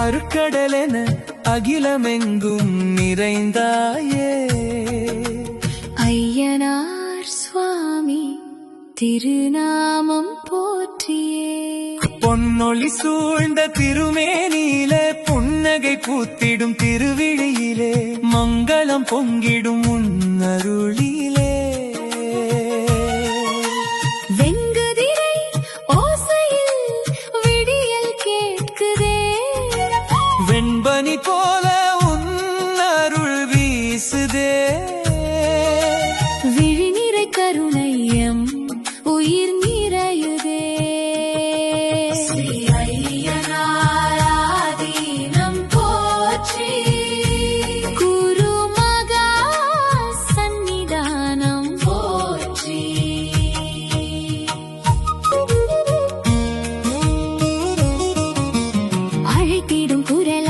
அருக்கடலென அகிலமெங்கும் நிறைந்தாயே. ஐயனார் சுவாமி திருநாமம் போற்றியே. பொன்னொளி சூழ்ந்த திருமேனியிலே புன்னகை பூத்திடும் திருவிழியிலே மங்களம் பொங்கிடும் உன்னருளிலே. வெங்குதிரை ஓசையில் விடியல் கேட்குதே. வெண்பனி போல உன்னருள் வீசுதே. விழிநிறை கருணையம் உயிர் நிறையுதே. ஸ்ரீ ஐயனாராதீனம் போற்றி. குரு மகா சந்நிதானம் போற்றி. அழைத்திடும் குரல்